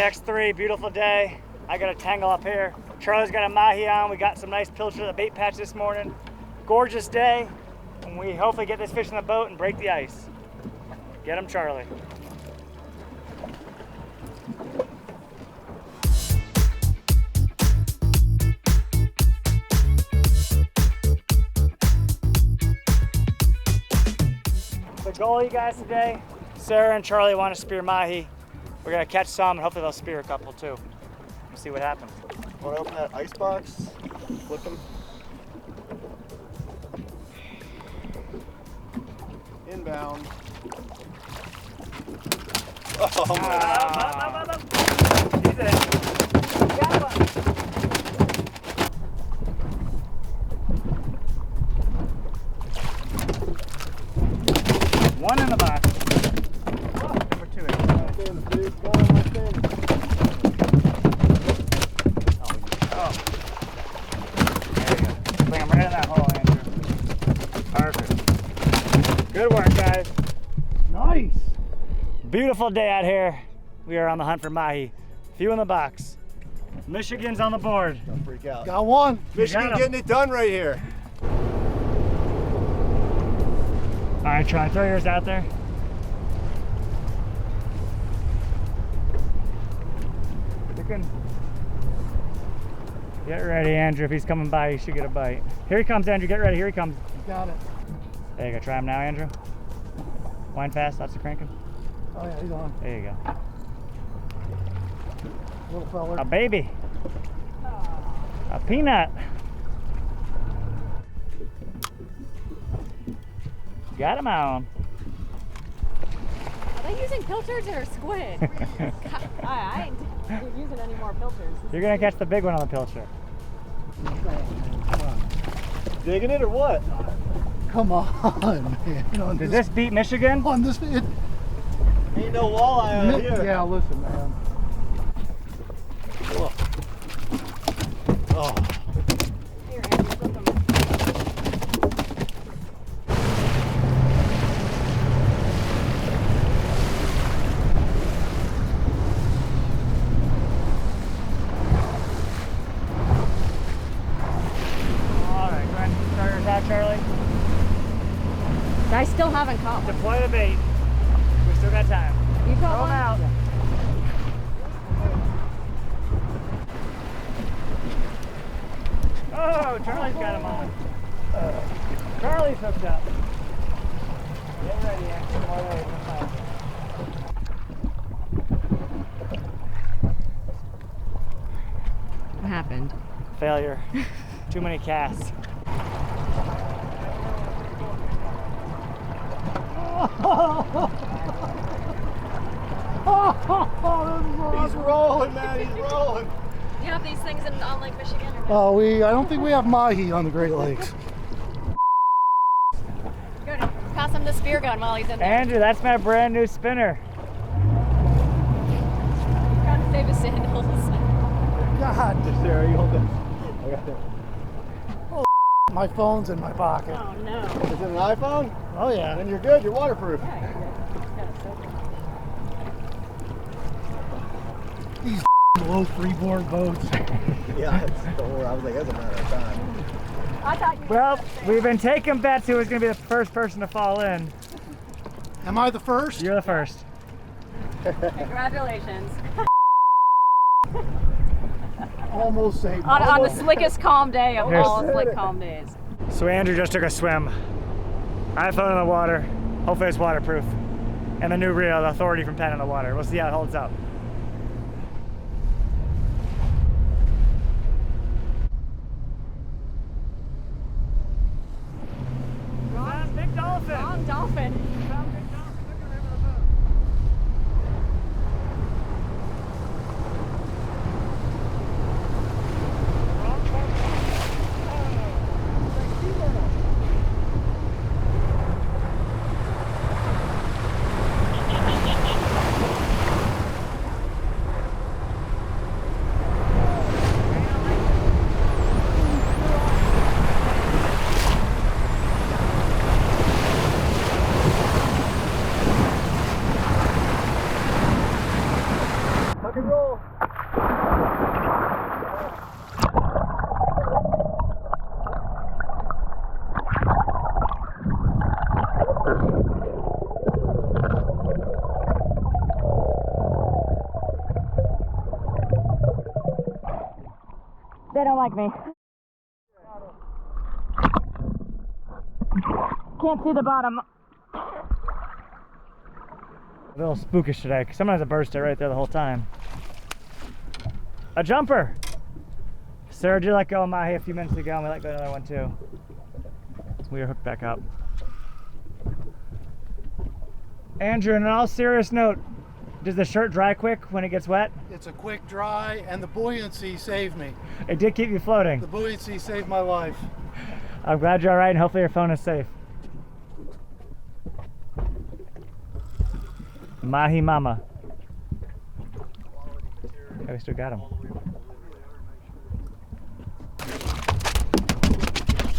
X3, beautiful day. I got a tangle up here. Charlie's got a mahi on. We got some nice pilchard at the bait patch this morning. Gorgeous day, and we hopefully get this fish in the boat and break the ice. Get him, Charlie. The goal, you guys, today, Sara and Charlie want to spear mahi. We're gonna catch some, and hopefully they'll spear a couple too. We'll see what happens. Want to open that ice box? Flip them. Inbound. Oh my God. He's in. Got one. One in the box. Oh, number two. Oh. There you go. Bring him right in that hole, Andrew. Perfect. Good work, guys. Nice. Beautiful day out here. We are on the hunt for mahi. Few in the box. Michigan's on the board. Don't freak out. Got one. Michigan getting it done right here. All right, try throw yours out there. You can get ready, Andrew. If he's coming by, you should get a bite. Here he comes, Andrew. Get ready. Here he comes. Got it. There you go. Try him now, Andrew. Wind fast. Lots of cranking. Oh yeah, he's on. There you go. Little feller. A baby. A peanut. Got him on. Are they using pilchards or squid? I ain't using any more pilchards. You're gonna catch the big one on the pilcher. Come on. Digging it or what? Come on, man. On Does this beat Michigan? On this, it, Ain't no walleye out here. yeah, listen, man. Oh. Oh. Here, Andrew, flip them. All right, go ahead and start yours out, Charlie. I still haven't caught one. Deploy the bait. We still got time. You Throw caught him one? out. Oh, Charlie's got him on. Charlie's hooked up. Get ready, Andrew. More ready. What happened? Failure. Too many casts. He's rolling, man. He's rolling. You have these things on Lake Michigan? Or no? Oh, I don't think we have mahi on the Great Lakes. Good. Pass him the Speargun while he's in there. Andrew, that's my brand new spinner. Trying to save his sandals. God, Sara, you hold this. I got it. my phone's in my pocket. Oh no. Is it an iPhone? Oh yeah. Then you're good. You're waterproof. Yeah, you're good. Just gotta soak it. These low freeboard boats. Yeah, I was like, that's a matter of time. I thought you were Well, gonna say- we've been taking bets who was going to be the first person to fall in. Am I the first? You're the first. Congratulations. Almost saved. On the slickest calm day of Here's- all slick calm days. So Andrew just took a swim. iPhone in the water. Hopefully it's waterproof. And the new reel, the Authority from Penn in the water. We'll see how it holds up. Big dolphin. Wrong dolphin. They don't like me. Can't see the bottom. A little spookish today, because someone has a burst it right there the whole time. A jumper! Sarah did let go of Mahi a few minutes ago, and we let go of another one too. We are hooked back up. Andrew, on an all serious note, does the shirt dry quick when it gets wet? It's a quick dry, and the buoyancy saved me. It did keep you floating. The buoyancy saved my life. I'm glad you're all right, and hopefully your phone is safe. Mahi Mama. Yeah, we still got him.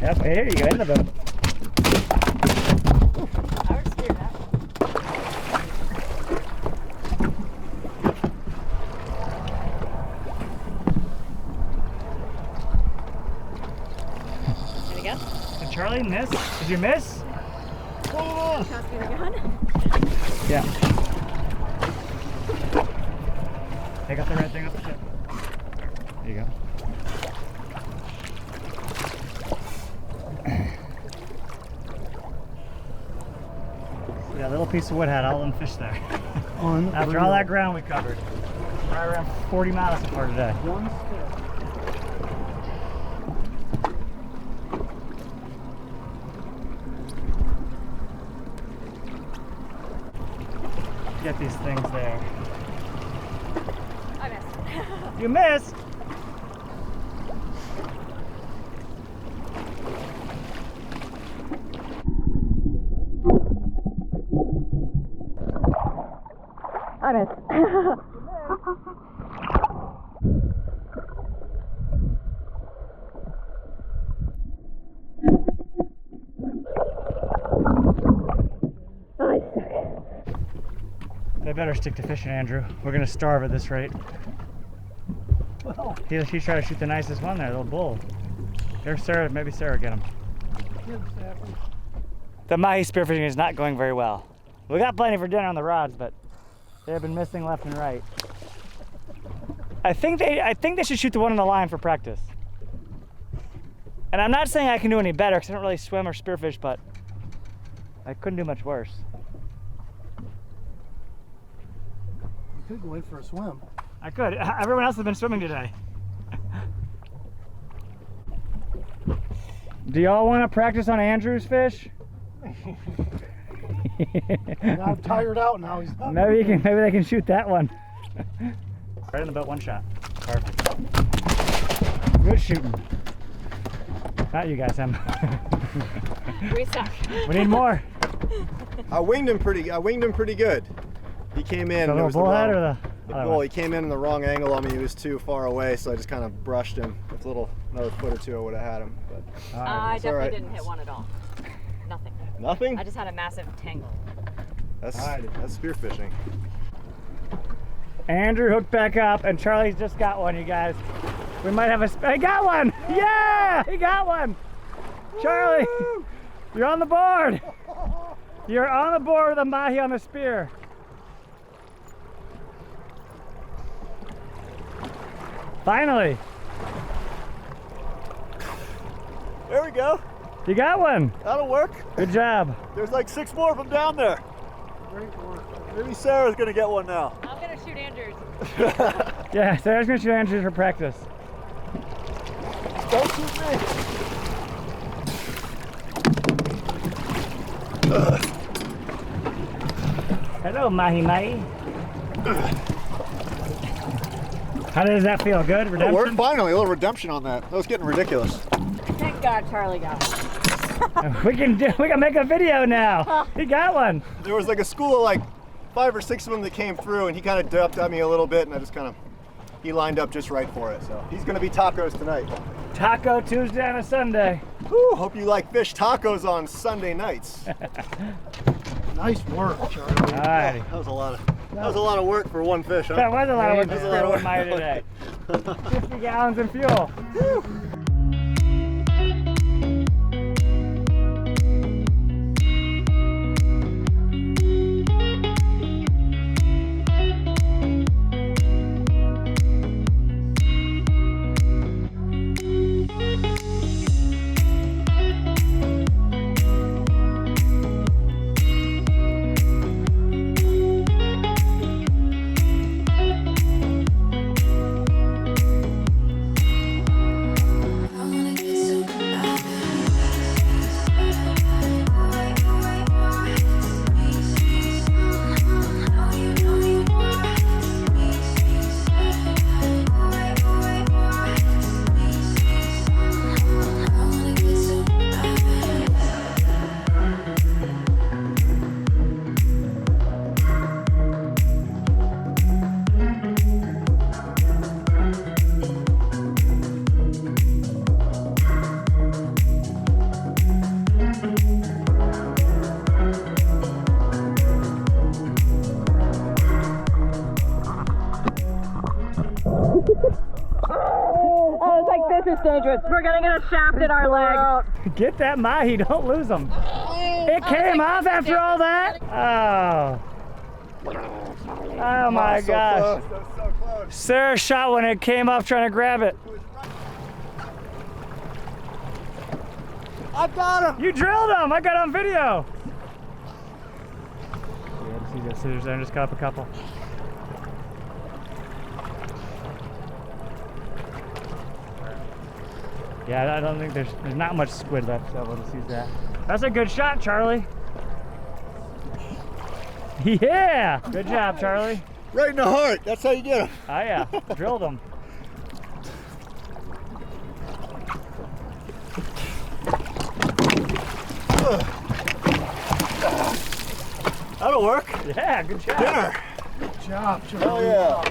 Yep, here you go, in the boat. I would steer that. There you go. Did Charlie miss? Did you miss? Oh. Toss me the gun. Yeah. Take up the red thing up the tip. There you go. Yeah, little piece of wood had all them fish there. After all that ground we covered. Right around 40 miles so far today. Get these things there. I missed. You missed! I missed. I suck. They better stick to fishing, Andrew. We're gonna starve at this rate. Well, He tried to shoot the nicest one there, little bull. There's Sarah, maybe Sarah get him. The Mahi spearfishing is not going very well. We got plenty for dinner on the rods, but they have been missing left and right. I think they should shoot the one on the line for practice. And I'm not saying I can do any better because I don't really swim or spearfish, but I couldn't do much worse. you could go in for a swim. I could. Everyone else has been swimming today. Do y'all want to practice on Andrew's fish? I'm tired out now. He's not Maybe they can shoot that one. Right in the boat, one shot. Perfect. Good shooting. Not you guys, Em. We suck. We need more. I winged him pretty good. He came in. The little bullhead or the other bull. one? He came in the wrong angle on me. He was too far away, so I just kind of brushed him. With another foot or two, I would have had him. But I it's definitely all right. didn't hit one at all. Nothing. Nothing. I just had a massive tangle. That's Alrighty. that's spearfishing. Andrew hooked back up, and Charlie's just got one, you guys. We might have he got one! Yeah! He got one! Charlie, you're on the board! You're on the board with a Mahi on the spear. Finally! There we go. You got one! That'll work. Good job. There's like 6 more of them down there. great work. Maybe Sarah's gonna get one now. I'm gonna shoot Andrews. Yeah, Sarah's gonna shoot Andrews for practice. Don't shoot me. Hello, Mahi-Mahi. How does that feel? Good? It Redemption? worked finally. A little redemption on that. That was getting ridiculous. Thank God Charlie got one. we can make a video now. He got one. There was like a school of like 5 or 6 of them that came through, and he kind of ducked at me a little bit, and I just kind of he lined up just right for it. So he's gonna be tacos tonight. Taco Tuesday and a Sunday. Whew, hope you like fish tacos on Sunday nights. Nice work, Charlie. Alrighty. That was a lot of That was a lot of work for one fish, huh? That was a lot of work to That was a lot spear of one Mahi today. 50 gallons in fuel. Woo. Oh, it's like this is dangerous. We're gonna get a shaft in our leg. Get that Mahi, don't lose him. It came off after all that? Oh. Oh my gosh. That was so close. Sarah shot when it came up trying to grab it. I got him. You drilled him, I got on video. Yeah, see the scissors there, just cut up a couple. Yeah, I don't think there's not much squid left, so we'll just use that. That's a good shot, Charlie. Yeah, good job, Charlie. Right in the heart. That's how you get him. Oh yeah, drilled him. That'll work. Yeah, good job. Dinner. Good job, Oh Charlie. yeah.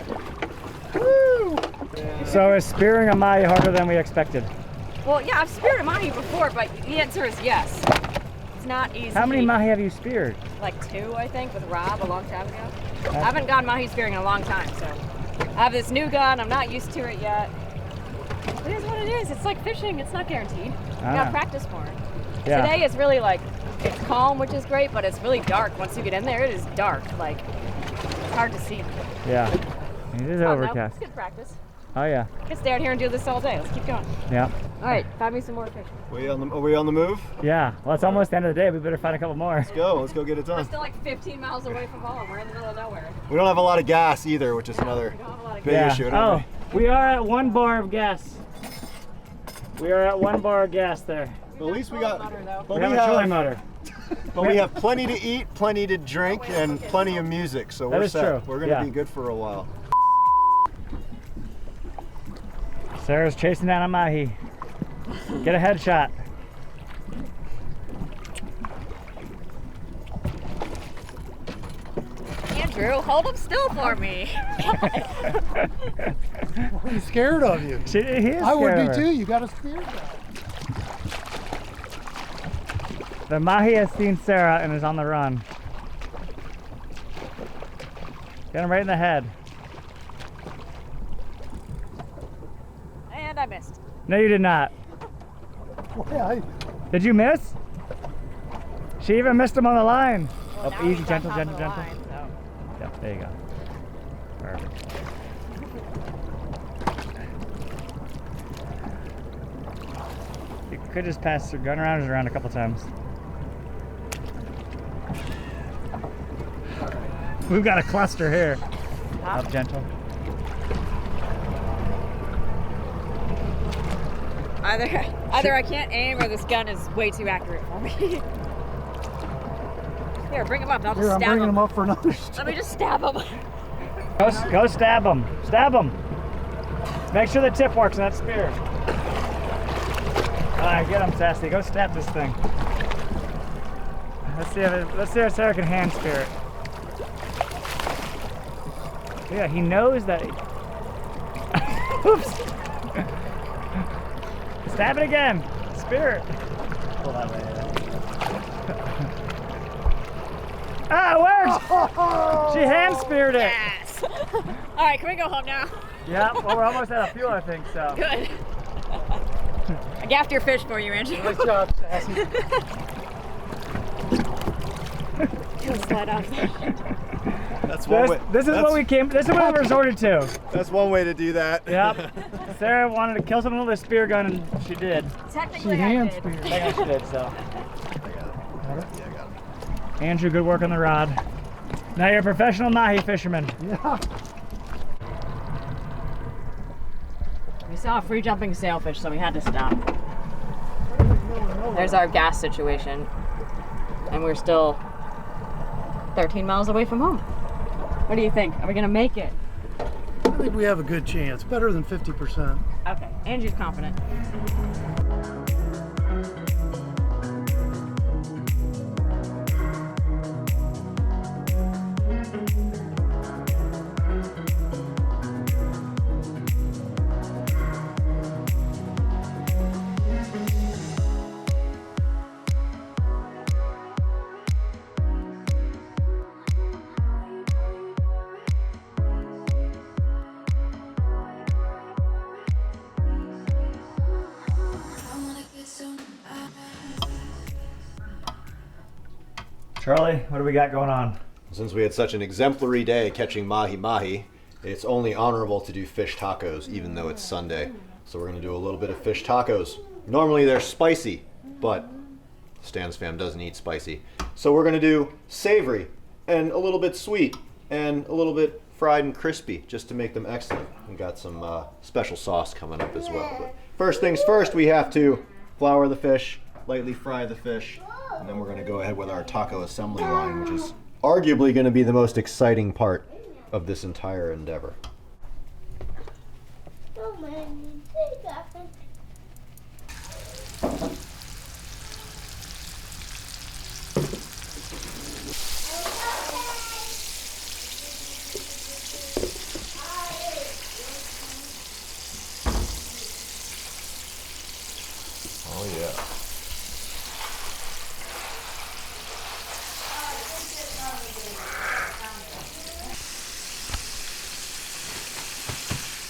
Woo! So is spearing a Mahi harder than we expected? Well, yeah, I've speared a Mahi before, but the answer is yes. It's not easy. How many Mahi have you speared? Like 2, I think, with Rob a long time ago. I haven't gone Mahi spearing in a long time, so I have this new gun. I'm not used to it yet. It is what it is. It's like fishing. It's not guaranteed. You gotta practice more. Yeah. Today is really like, it's calm, which is great, but it's really dark. Once you get in there, it is dark. Like, it's hard to see. Yeah. It is Fun, though. overcast. It's good practice. Oh yeah. I could stay out here and do this all day. Let's keep going. Yeah. All right, find me some more fish. Are we on the move? Yeah. Well, it's almost the end of the day. We better find a couple more. Let's go. Let's go get it We're done. still like 15 miles away from home. We're in the middle of nowhere. We don't have a lot of gas either, which is another We don't have a lot of big Yeah. issue. Oh, Don't we are at 1 bar of gas. We are at 1 bar of gas there. we? At least we got. Butter, though. But We have a trolling motor. But we have plenty to eat, plenty to drink, and plenty of music, so That we're is set. true. We're gonna Yeah. be good for a while. Sarah's chasing down a Mahi. Get a headshot. Andrew, hold him still for me. He's scared of you. He is I would scared be of her. too. You got a spear gun. The Mahi has seen Sarah and is on the run. Get him right in the head. And I missed. No, you did not. Yeah, Did you miss? She even missed him on the line. Well, Oh, now easy, he's on gentle, top of gentle, the gentle. line, so. Yep, there you go. Perfect. You could just pass your gun around a couple times. We've got a cluster here. Up gentle. Either I can't aim or this gun is way too accurate for me. Here, bring him up. I'll just here, I'm stab bringing him. him up for another Let stab. me just stab him. Go stab him. Stab him. Make sure the tip works on that spear. All right, get him, Sassy. Go stab this thing. Let's see if Sarah can hand spear it. Yeah, he knows that. Oops. Stab it again. Spear it. Hold on, wait. Ah, it worked! She hand speared it. Yes. All right, can we go home now? Yeah, well, we're almost out of fuel, I think, so. Good. I gaffed your fish for you, Andrew. Nice job, Sassy. It'll slide off there. That's one way. This is what we resorted to. That's one way to do that. Yep. Sarah wanted to kill someone with a spear gun, and she did. Technically, She I hand did. speared. I think she did, so. Yeah, I got it. Andrew, good work on the rod. Now you're a professional mahi fisherman. Yeah. We saw a free jumping sailfish, so we had to stop. There's our gas situation. And we're still 13 miles away from home. What do you think? Are we gonna make it? I think we have a good chance. Better than 50%. Okay, Andrew's confident. Charlie, what do we got going on? Since we had such an exemplary day catching mahi-mahi, it's only honorable to do fish tacos, even though it's Sunday. So we're gonna do a little bit of fish tacos. Normally they're spicy, but StanzFam doesn't eat spicy. So we're gonna do savory and a little bit sweet and a little bit fried and crispy, just to make them excellent. We got some special sauce coming up as well. But first things first, we have to flour the fish, lightly fry the fish, and then we're going to go ahead with our taco assembly line, which is arguably going to be the most exciting part of this entire endeavor. Oh yeah.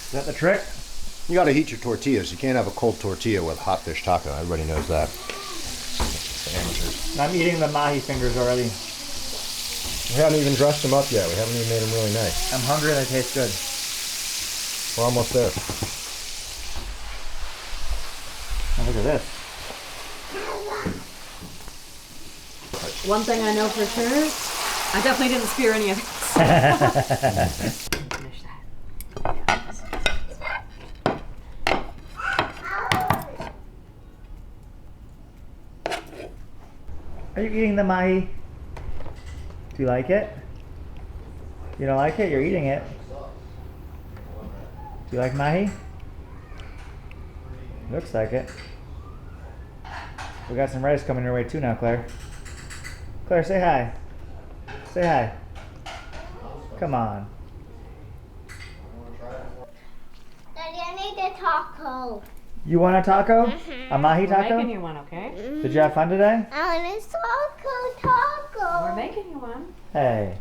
Is that the trick? You got to heat your tortillas. You can't have a cold tortilla with hot fish taco. Everybody knows that. Amateurs. I'm eating the mahi fingers already. We haven't even dressed them up yet. We haven't even made them really nice. I'm hungry and they taste good. We're almost there. Oh, look at this. One thing I know for sure, I definitely didn't spear any of it. Finish that. Are you eating the mahi? Do you like it? You don't like it? You're eating it. Do you like mahi? Looks like it. We got some rice coming your way too now, Claire. Claire, say hi. Say hi. Come on. Daddy, I need a taco. You want a taco? A mahi We're making taco? you one, okay? Did you have fun today? I want a taco. We're making you one. Hey.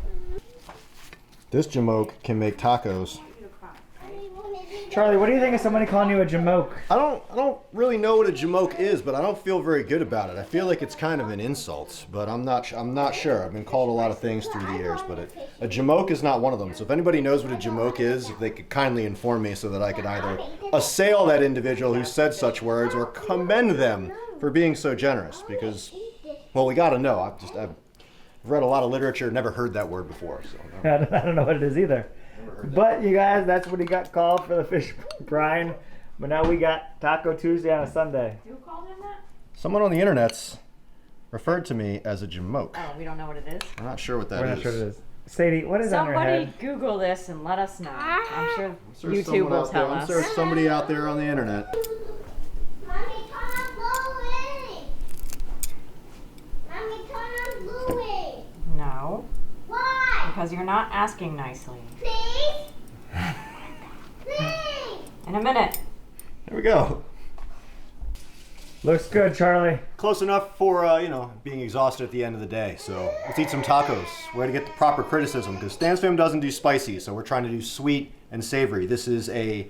This jamoke can make tacos. Charlie, what do you think of somebody calling you a jamoke? I don't really know what a jamoke is, but I don't feel very good about it. I feel like it's kind of an insult, but I'm not sure. I've been called a lot of things through the years, but a jamoke is not one of them. So if anybody knows what a jamoke is, if they could kindly inform me so that I could either assail that individual who said such words or commend them for being so generous, because, well, we got to know. I've read a lot of literature, never heard that word before. So I don't know what it is either. But you guys, that's what he got called for the fish brine. But now we got Taco Tuesday on a Sunday. Who called him that? someone on the internet's referred to me as a jamoke. Oh, we don't know what it is? I'm not sure what that We're is. not sure what it is. Sadie, what is on your Somebody head? Google this and let us know. I'm sure I'm sure YouTube someone will out there- tell I'm us. sure somebody out there on the internet. Mommy, turn on bluey. Mommy, turn on bluey. No, Why? because you're not asking nicely. Please? Please? In a minute. There we go. Looks good, Charlie. Close enough for, you know, being exhausted at the end of the day. So let's eat some tacos. We're gonna get the proper criticism because StanzFam doesn't do spicy, so we're trying to do sweet and savory. This is a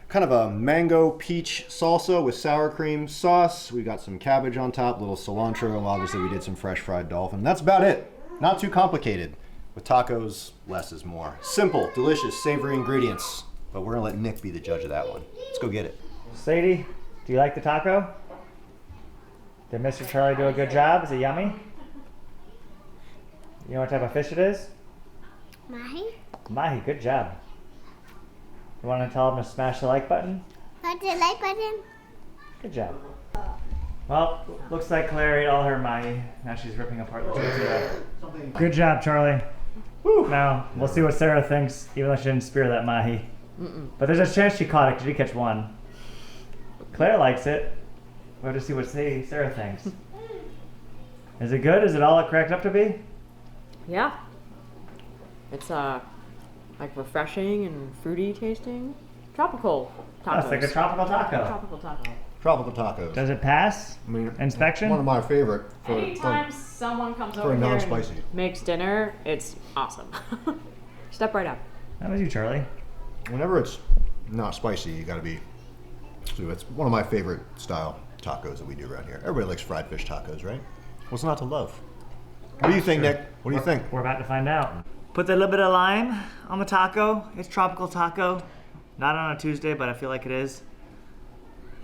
kind of a mango peach salsa with sour cream sauce. We got some cabbage on top, a little cilantro. Obviously, we did some fresh fried dolphin. That's about it. Not too complicated. With tacos, less is more. Simple, delicious, savory ingredients. But we're gonna let Nick be the judge of that one. Let's go get it. Sadie, do you like the taco? Did Mr. Charlie do a good job? Is it yummy? You know what type of fish it is? Mahi? Mahi, good job. You want to tell him to smash the like button? What's the like button? Good job. Well, looks like Claire ate all her Mahi. Now she's ripping apart the tortilla. Good job, Charlie. Woo. Now, we'll see what Sara thinks, even though she didn't spear that Mahi. But there's a chance she caught it because she did catch one. Claire likes it. We'll have to see what Sara thinks. Is it good? Is it all it cracked up to be? Yeah. It's like refreshing and fruity tasting. Tropical tacos. Oh, it's like a tropical taco. Tropical taco. Tropical tacos. Does it pass inspection? One of my favorite. Anytime someone comes for over a here non-spicy. and makes dinner, it's awesome. Step right up. That was you, Charlie. Whenever it's not spicy, you gotta be. So it's one of my favorite style tacos that we do around here. Everybody likes fried fish tacos, right? What's not to love? What do you think, Nick? What do you think? We're about to find out. Put a little bit of lime on the taco. It's tropical taco. Not on a Tuesday, but I feel like it is.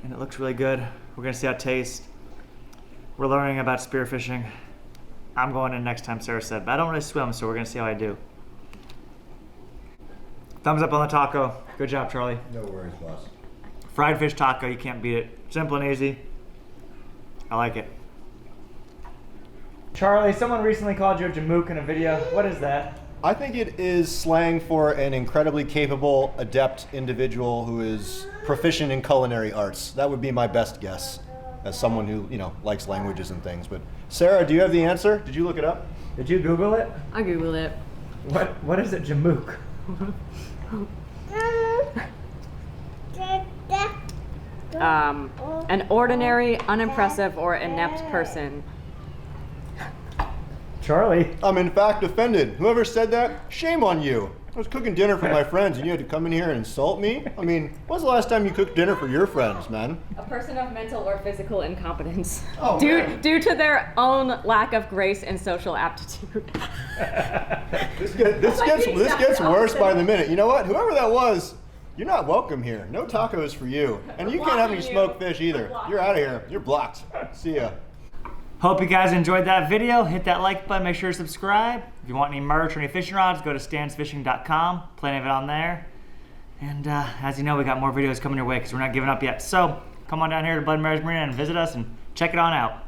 And it looks really good. We're gonna see how it tastes. We're learning about spearfishing. I'm going in next time, Sara said, but I don't really swim, so we're gonna see how I do. Thumbs up on the taco. Good job, Charlie. No worries, boss. Fried fish taco, you can't beat it. Simple and easy. I like it. Charlie, someone recently called you a jamook in a video. What is that? I think it is slang for an incredibly capable, adept individual who is proficient in culinary arts. That would be my best guess, as someone who, you know, likes languages and things. But Sara, do you have the answer? Did you look it up? Did you Google it? I Googled it. What is a jamook? An ordinary, unimpressive, or inept person. Charlie. I'm in fact offended. Whoever said that, shame on you. I was cooking dinner for my friends and you had to come in here and insult me? I mean, when's the last time you cooked dinner for your friends, man? A person of mental or physical incompetence. Oh, due to their own lack of grace and social aptitude. This gets worse by the minute. You know what? Whoever that was, you're not welcome here. No tacos for you. And you can't have any smoked fish either. You're out of here. You're blocked. See ya. Hope you guys enjoyed that video. Hit that like button, make sure to subscribe. If you want any merch or any fishing rods, go to StanzFishing.com. Plenty of it on there. And as you know, we got more videos coming your way because we're not giving up yet. So come on down here to Blood and Mary's Marina and visit us and check it on out.